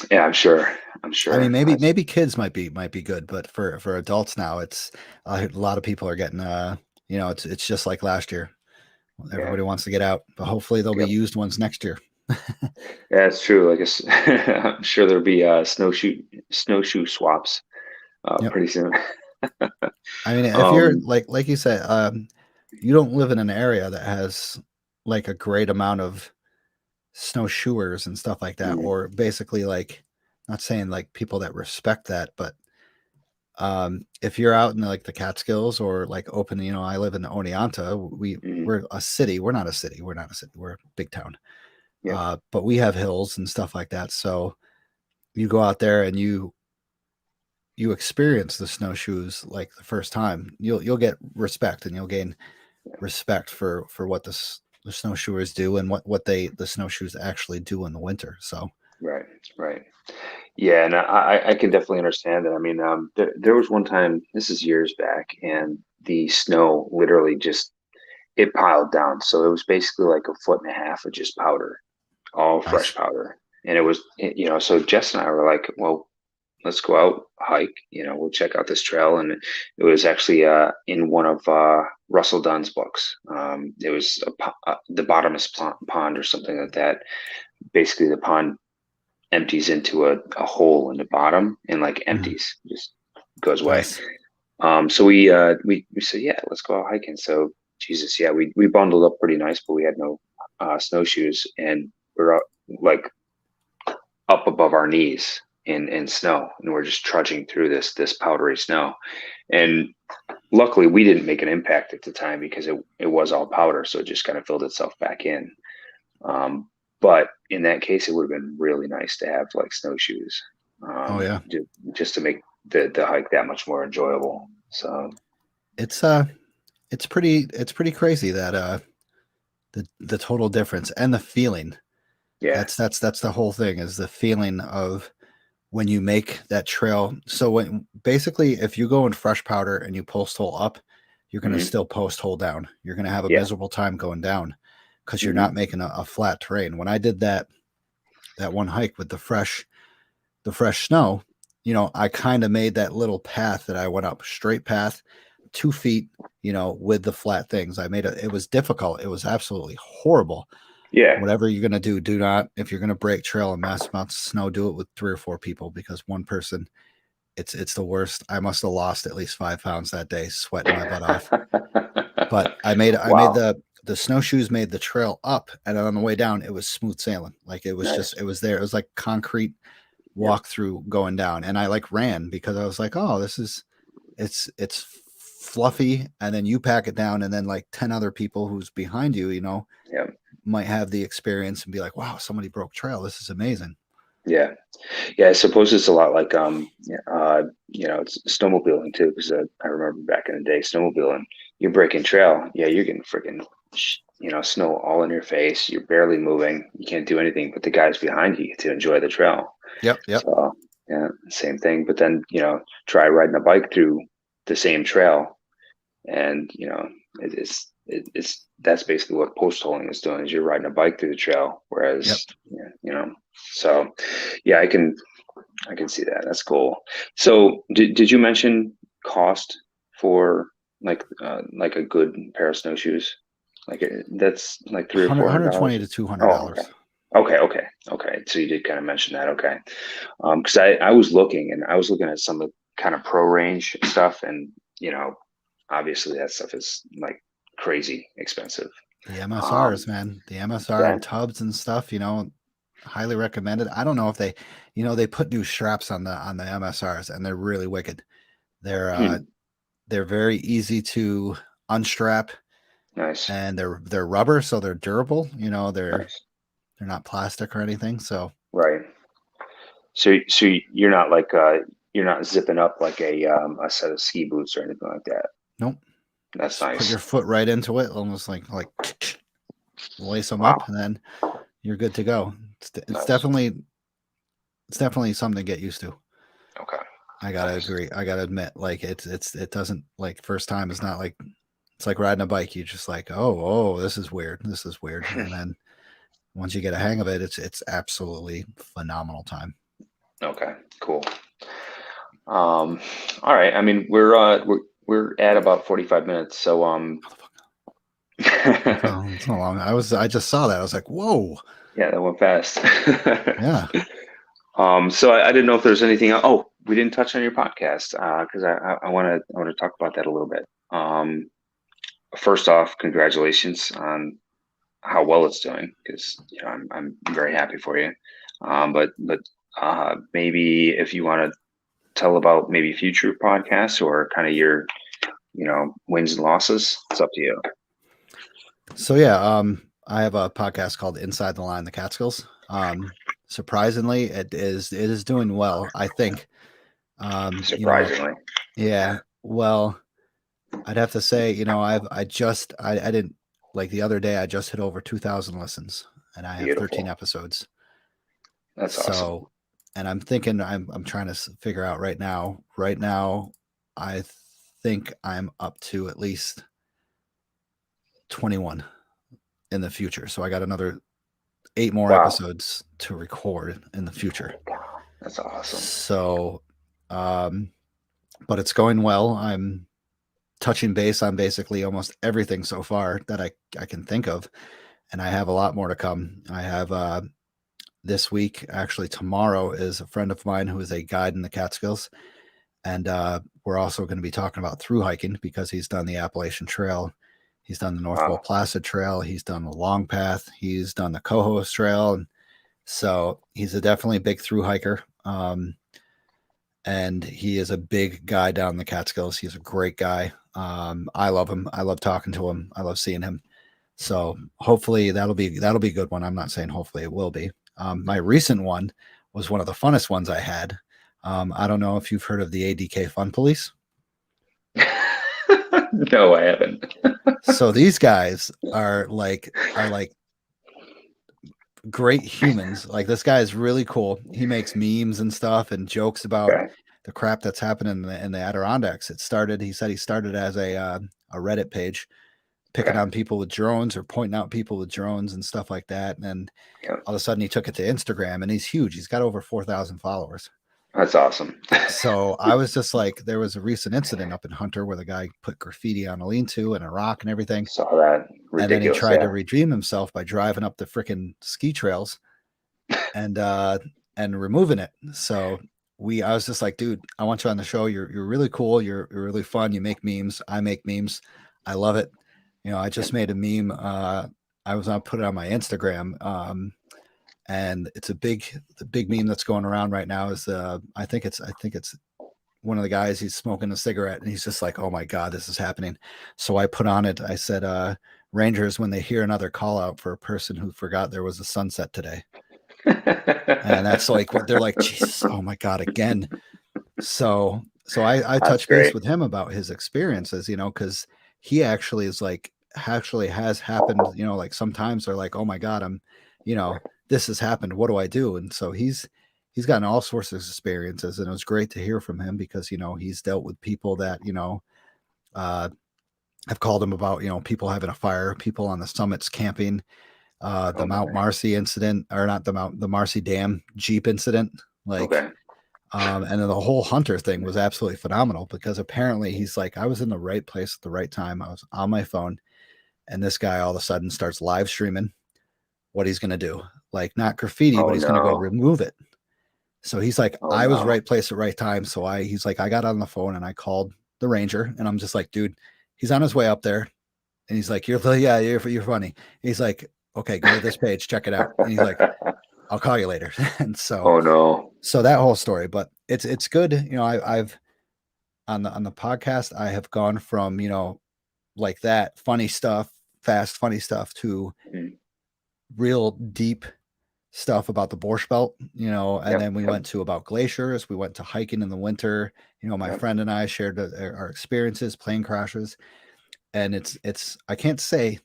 yeah, I'm sure. I'm I mean, sure. maybe kids might be good, but for adults now, it's a lot of people are getting it's just like last year. Yeah. Everybody wants to get out, but hopefully there'll be Yep. used ones next year. Yeah, it's true. Like I'm sure there'll be snowshoe swaps Yep. pretty soon. I mean, if you're Um, like you said, you don't live in an area that has like a great amount of snowshoers and stuff like that, mm, or basically like not saying like people that respect that, but if you're out in like the Catskills or like open, I live in Oneonta. mm, We're a city. We're not a city. We're not a city. We're a big town. yeah, But we have hills and stuff like that. So you go out there and you experience the snowshoes like the first time. You'll get respect and you'll gain respect for what the snowshoers do and what the snowshoes actually do in the winter. So right, right. Yeah, and I can definitely understand that. I mean, there was one time, this is years back, and the snow literally just it piled down. So it was basically like a foot and a half of just powder, all fresh nice. powder. And so Jess and I were like, well, let's go out hike. We'll check out this trail. And it was actually in one of Russell Dunn's books. It was the bottomless pond or something like that. Basically, the pond empties into a hole in the bottom and like Mhm. empties, just goes away. Nice. So we said, yeah, let's go out hiking. So Jesus, yeah, we bundled up pretty nice, but we had no snowshoes, and we're like up above our knees in snow, and we're just trudging through this powdery snow. And luckily, we didn't make an impact at the time because it was all powder, so it just kind of filled itself back in. Um, but in that case, it would have been really nice to have like snowshoes, Oh yeah. just to make the hike that much more enjoyable. So It's it's pretty crazy that the total difference and the feeling. yeah. That's the whole thing is the feeling of when you make that trail. So when basically if you go in fresh powder and you post hole up, you're going to Hmm. still post hole down. You're going to have a Yeah. miserable time going down because you're not Hmm. making a flat terrain. When I did that one hike with the fresh snow, I kind of made that little path that I went up, straight path, 2 feet, with the flat things. It was difficult. It was absolutely horrible. Yeah. Whatever you're going to do not, if you're going to break trail and mass amounts of snow, do it with 3 or 4 people because one person, it's the worst. I must have lost at least 5 pounds that day, sweating my butt off. But I made Wow. the snowshoes made the trail up, and on the way down, it was smooth sailing. Like Nice. it was there. It was like concrete Yep. walk through going down, and I like ran because I was like, oh, it's fluffy, and then you pack it down, and then like 10 other people who's behind you, Yep. might have the experience and be like, wow, somebody broke trail. This is amazing. Yeah. Yeah. I suppose it's a lot like yeah, it's snowmobiling too, because I remember back in the day, snowmobiling, you're breaking trail. Yeah, you're getting freaking snow all in your face. You're barely moving. You can't do anything, but the guys behind you get to enjoy the trail. Yep, yep. So yeah, same thing. But then try riding a bike through the same trail, and it's that's basically what post holing is doing. Is you're riding a bike through the trail, Yep. whereas so yeah, I can see that. That's cool. So did you mention cost for like a good pair of snowshoes? Like that's like three or four hundred 120 dollars. to 200 Oh, okay. dollars. Okay. So you did kind of mention that. Okay. Because I was looking and I was looking at some of the kind of pro range stuff, and obviously that stuff is like crazy expensive. The Um, MSRs, man, the MSR that and tubs and stuff, highly recommended. I don't know if they put new straps on the MSRs, and they're really wicked. They're uh hmm, they're very easy to unstrap, nice, and they're rubber, so they're durable. nice, They're not plastic or anything. So right. So you're not like you're not zipping up like a set of ski boots or anything like that. nope, That's just put your nice. foot right into it, almost like lace them up, Wow, and then you're good to go. It's nice. definitely something to get used to. Okay, I gotta nice. agree. I gotta admit, like it doesn't like first time is not like it's like riding a bike. You just like, oh, this is weird. This is weird. And then once you get a hang of it, it's absolutely phenomenal time. Okay, cool. Um, all right. I mean, we're at about 45 minutes, so yeah, It's not long. I just saw that. I was like, whoa, that went fast. yeah. So I didn't know if there's anything. Oh, we didn't touch on your podcast because I want to talk about that a little bit. First off, congratulations on how well it's doing because I'm very happy for you. But maybe if you want to tell about maybe future podcasts or kind of your wins and losses, it's up to you. So yeah, I have a podcast called Inside the Line, the Catskills. Surprisingly, it is doing well. I think. Um, you know, Surprisingly, yeah. Well, I'd have to say, I didn't like the other day. I just hit over 2,000 listens, and I have 13 beautiful. episodes. That's awesome. So, and I'm thinking, I'm trying to figure out right now. Right now, I think I'm up to at least 21 in the future. So I got another 8 more Wow, episodes to record in the future. that's awesome. So, um, but it's going well. I'm touching base on basically almost everything so far that I can think of, and I have a lot more to come. I have this week, actually tomorrow, is a friend of mine who is a guide in the Catskills, and we're also going to be talking about through hiking because he's done the Appalachian Trail, he's done the North Pole Wow, Placid Trail, he's done the Long Path, he's done the Cohoes Trail, and so he's a definitely big through hiker. And he is a big guy down the Catskills. He's a great guy. I love him. I love talking to him. I love seeing him. So hopefully that'll be a good one. I'm not saying hopefully it will be. My recent one was one of the funnest ones I had. I don't know if you've heard of the ADK Fun Police. no, I haven't. So these guys are like great humans. Like this guy is really cool. He makes memes and stuff and jokes about Okay, the crap that's happening in the Adirondacks. He said he started as a Reddit page picking okay, on people with drones or pointing out people with drones and stuff like that. And then yeah, all of a sudden he took it to Instagram and he's huge. He's got over 4,000 followers. that's awesome. So I was just like, there was a recent incident up in Hunter where the guy put graffiti on a lean-to and a rock and everything. Saw that. And then he Ridiculous. tried to Yeah. redeem himself by driving up the freaking ski trails and removing it. So I was just like, dude, I want you on the show. You're really cool. You're really fun. You make memes. I make memes. I love it. I just made a meme. I was on put it on my Instagram. And it's the big meme that's going around right now is I think it's one of the guys, he's smoking a cigarette and he's just like, oh my God, this is happening. So I put on it, I said, Rangers, when they hear another call out for a person who forgot there was a sunset today. And that's like what they're like, Jesus, oh my God, again. So I That's touched base great. with him about his experiences, because he actually is like actually has happened, like sometimes they're like, oh my God, this has happened. What do I do? And so he's gotten all sorts of experiences, and it was great to hear from him because he's dealt with people that uh, have called him about people having a fire, people on the summits camping, the Oh Mount my. Marcy incident, or not the Marcy Dam Jeep incident, like. Okay. And then the whole Hunter thing was absolutely phenomenal because apparently he's like, I was in the right place at the right time. I was on my phone, and this guy all of a sudden starts live streaming what he's going to do. like not graffiti, but Oh he's going to go no. remove it. So he's like, Oh I was no. right place at right time. So he's like, I got on the phone and I called the ranger, and I'm just like, dude, he's on his way up there. And he's like, you're funny. He's like, okay, go to this page, check it out. And he's like, I'll call you later. And Oh no. so that whole story, but it's good. You know, I've on the podcast, I have gone from, you know, like that funny stuff, fast, funny stuff to Mhm. real deep stuff about the Borscht Belt, you know, and Yep. then we Yep. went to about glaciers. We went to hiking in the winter. You know, my Yep. friend and I shared our experiences, plane crashes, and I can't say,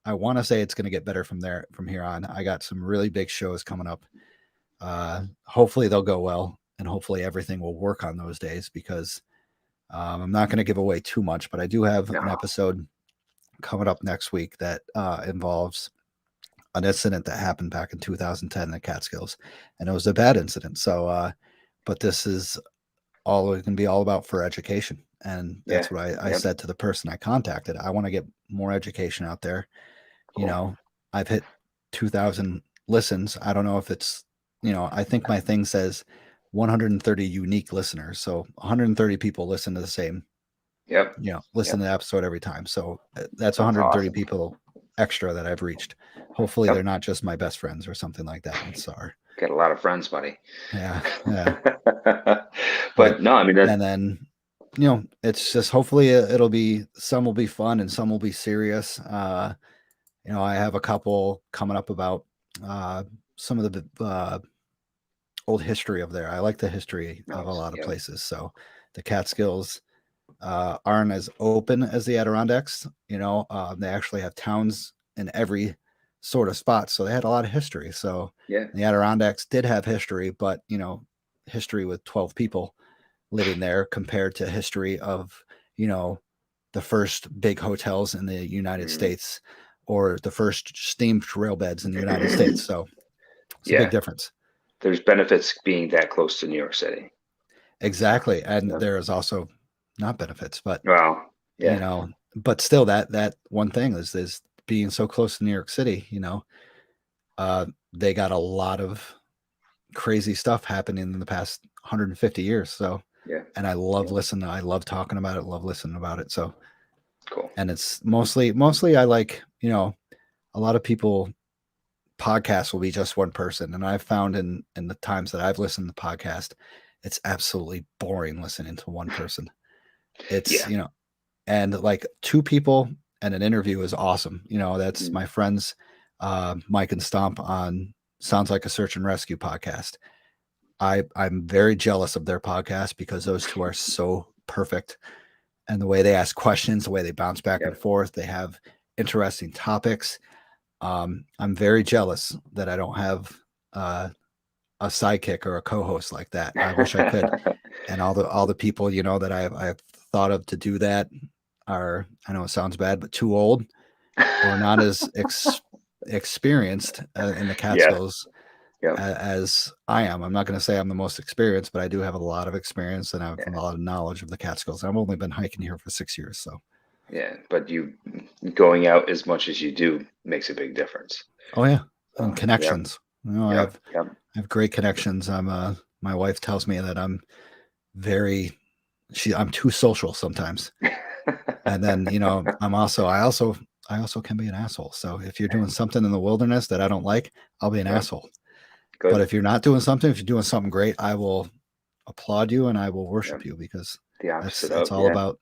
I want to say it's going to get better from here on. I got some really big shows coming up. Hopefully they'll go well, and hopefully everything will work on those days because I'm not going to give away too much, but I do have an No. episode coming up next week that involves an incident that happened back in 2010 in the Catskills, and it was a bad incident. So, but this is all it can be all about for education, and Yeah. that's what I Yep. said to the person I contacted. I want to get more education out there. You Cool. know, I've hit 2,000 listens. I don't know if it's, you know, I think my thing says 130 unique listeners. So 130 people listen to the same, Yep. you know, listen Yep. to the episode every time. So that's That's 130 awesome. people extra that I've reached. Hopefully they're Yep. not just my best friends or something like that. And sorry. Got a lot of friends, buddy. Yeah. Yeah. But, But no, I mean that. and then, you know, it's just hopefully it'll be, some will be fun and some will be serious. You know, I have a couple coming up about uh, some of the old history of there. I like the history of a Nice. lot of Yep. places. So the Catskills aren't as open as the Adirondacks. You know, they actually have towns in every sort of spot. So they had a lot of history. So Yeah. the Adirondacks did have history, but, you know, history with 12 people living there compared to history of, you know, the first big hotels in the United Mm. States or the first steam rail beds in the United States. So it's a big Yeah. difference. There's benefits being that close to New York City. Exactly. And Yep. there is also not benefits, but, Well, you yeah. know, but still that one thing is being so close to New York City, you know, they got a lot of crazy stuff happening in the past 150 years. So, Yeah. and I love Yeah. listening. I love talking about it, love listening about it. So, Cool. and it's mostly I like, you know, a lot of people podcasts will be just one person. And I've found in the times that I've listened to the podcast, it's absolutely boring listening to one person. It's, Yeah. you know, and like two people and an interview is awesome. You know, that's Mm. my friends, Mike and Stomp on Sounds Like a Search and Rescue podcast. I'm very jealous of their podcast because those two are so perfect. And the way they ask questions, the way they bounce back and Yep. forth, they have interesting topics. I'm very jealous that I don't have uh, a sidekick or a co-host like that. I wish I could. And all the people, you know, that I've thought of to do that are, I know it sounds bad, but too old or not as experienced in the Yeah. Catskills Yep. as I am. I'm not going to say I'm the most experienced, but I do have a lot of experience and I have a Yeah. lot of knowledge of the Catskills. I've only been hiking here for 6 years, so. Yeah. But you going out as much as you do makes a big difference. Oh yeah, and So, yep. connections. You know, Yep. Yep. I have great connections. My wife tells me that I'm very I'm too social sometimes. And then, you know, I also can be an asshole. So if you're doing something in the wilderness that I don't like, I'll be an Yep. asshole. But Good. if you're not doing something, if you're doing something great, I will applaud you and I will Yep. worship you because The opposite it's of, all yeah. about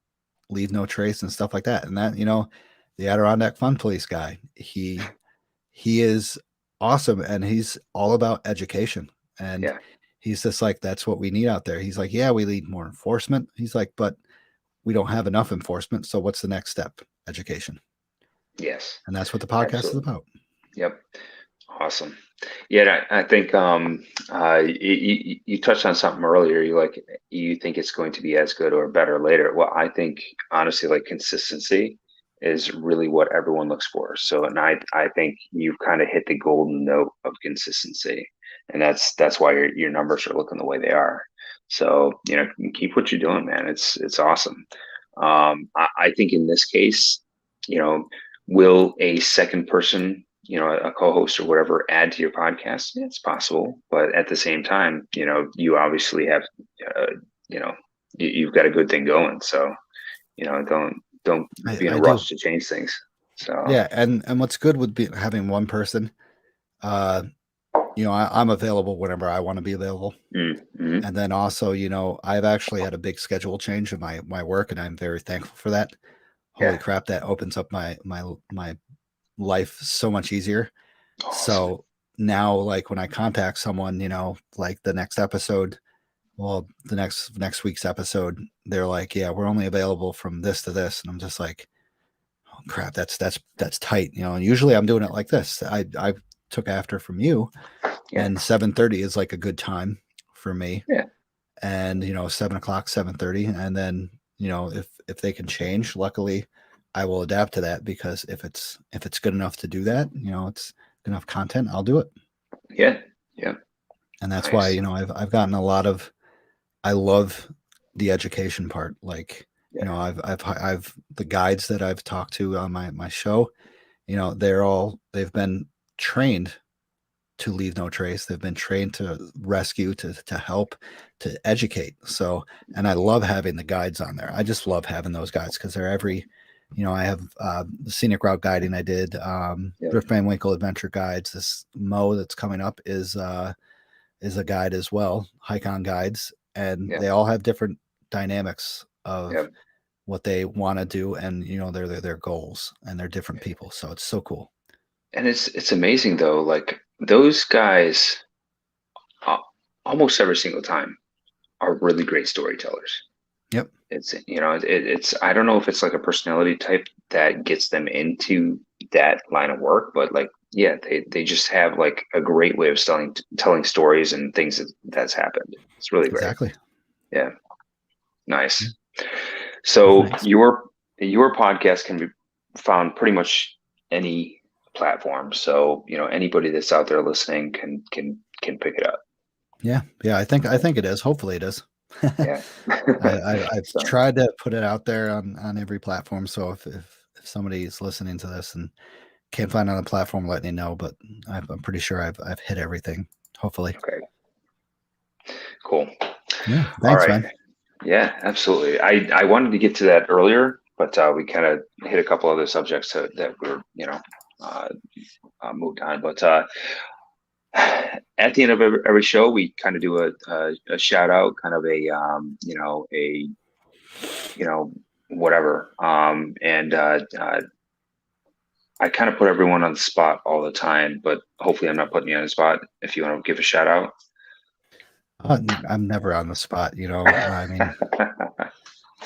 leave no trace and stuff like that. And that, you know, the Adirondack Fun Police guy, he is awesome and he's all about education. And Yeah. he's just like, that's what we need out there. He's like, yeah, we need more enforcement. He's like, but we don't have enough enforcement. So what's the next step? Education. Yes. And that's what the podcast is Absolutely. about. Yep. Awesome. Yeah, I think you touched on something earlier. You think it's going to be as good or better later. Well, I think honestly, like consistency is really what everyone looks for. So, and I think you've kind of hit the golden note of consistency, and that's why your numbers are looking the way they are. So, you know, keep what you're doing, man. It's awesome. I think in this case, you know, will a second person a co-host or whatever add to your podcast, it's possible. But at the same time, you obviously have, uh, you know, you've got a good thing going. So, don't be in a I do. rush to change things. So, Yeah, and what's good would be having one person. Uh, I'm available whenever I want to be available. mm-hmm. And then also, I've actually had a big schedule change in my work, and I'm very thankful for that. Holy Yeah, crap, that opens up my life so much easier. awesome. So now, like when I contact someone, like the next episode, well, the next week's episode, they're like, yeah, we're only available from this to this, and I'm just like, oh crap, that's tight, And usually I'm doing it like this. I took after from you, Yeah, and 7:30 is like a good time for me, yeah, and 7 o'clock, 7:30, and then if they can change, luckily, I will adapt to that because if it's good enough to do that, it's good enough content, I'll do it. yeah, yeah. And that's why Nice. I've gotten a lot of. I love the education part. Like, Yeah, I've the guides that I've talked to on my show, they've been trained to leave no trace. They've been trained to rescue, to help, to educate. So, and I love having the guides on there. I just love having those guides because they're I have the scenic route guiding I did, yeah, Drift Van Winkle adventure guides. This Mo that's coming up is a guide as well, hike on guides, and yeah, they all have different dynamics yeah. of what they want to do, and their goals, and they're different people. So it's so cool. And it's amazing though. Like those guys, uh, almost every single time, are really great storytellers. Yep, It's I don't know if it's like a personality type that gets them into that line of work, but like yeah, they just have like a great way of telling stories and things that's happened. It's really great. exactly. Yeah, nice. Yeah. Well, So thanks. your podcast can be found pretty much any platform. So anybody that's out there listening can pick it up. Yeah, yeah. I think it is. Hopefully, it is. Yeah. I've So tried to put it out there on every platform. So if somebody's listening to this and can't find it on the platform, let me know. But I'm pretty sure I've hit everything. Hopefully. okay, cool. Yeah. All Thanks, right. man. Yeah, absolutely. I wanted to get to that earlier, but we kind of hit a couple other subjects that were, uh, moved on. But at the end of every show, we kind of do a shout out, kind of whatever. And I kind of put everyone on the spot all the time, but hopefully I'm not putting you on the spot. If you want to give a shout out. I'm never on the spot. I mean,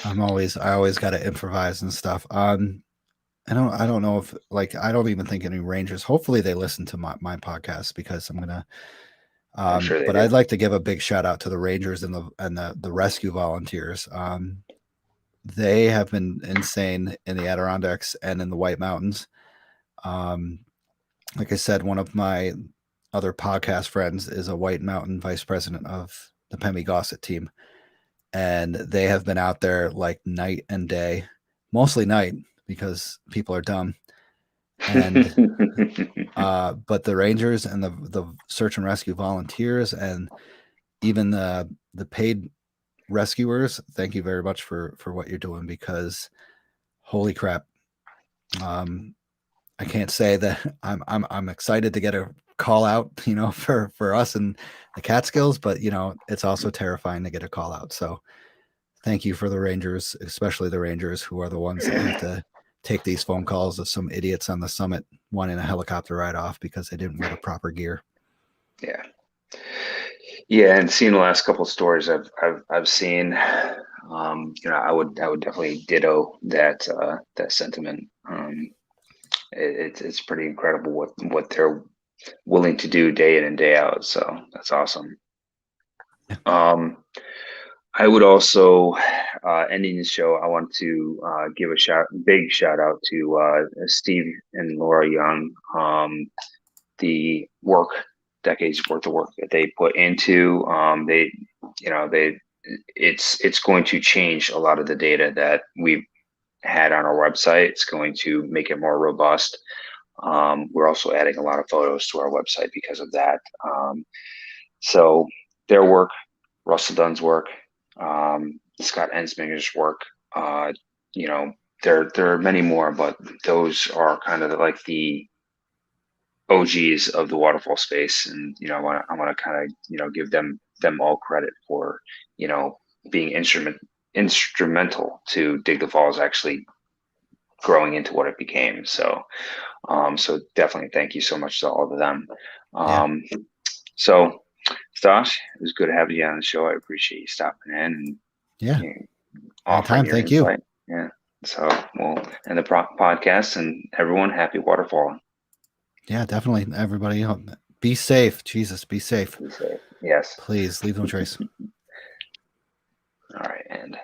I always got to improvise and stuff. I don't know if like I don't even think any rangers. Hopefully they listen to my podcast because I'm gonna. I'm sure they But do. I'd like to give a big shout out to the rangers and the rescue volunteers. They have been insane in the Adirondacks and in the White Mountains. Um, like I said, one of my other podcast friends is a White Mountain vice president of the Pemmy Gossett team, and they have been out there like night and day, mostly night because people are dumb. And but the rangers and the search and rescue volunteers and even the paid rescuers, thank you very much for what you're doing because holy crap. Um, I can't say that I'm excited to get a call out, for us and the Catskills, but it's also terrifying to get a call out. So thank you for the Rangers, especially the Rangers who are the ones that have to take these phone calls of some idiots on the summit wanting a helicopter ride off because they didn't wear the proper gear. Yeah. Yeah, and seeing the last couple of stories I've seen, I would definitely ditto that sentiment. It's pretty incredible what they're willing to do day in and day out. So that's awesome. Um, I would also, ending the show, I want to give a big shout out to Steve and Laura Young. The work, decades worth of work that they put into, it's going to change a lot of the data that we've had on our website. It's going to make it more robust. We're also adding a lot of photos to our website because of that. So their work, Russell Dunn's work, Scott Ensminger's work, you know, there are many more, but those are kind of like the OGs of the waterfall space, and I want to kind of give them all credit for being instrumental to Dig the Falls actually growing into what it became. So so definitely thank you so much to all of them. Yeah. So Stosh, it was good having you on the show. I appreciate you stopping in and Yeah. offering Anytime. your Thank you. insight. Yeah. So we'll end the podcast, and everyone, happy waterfalling. Yeah, definitely. Everybody, be safe. Jesus, be safe. Be safe. Yes. Please leave no trace. All right. And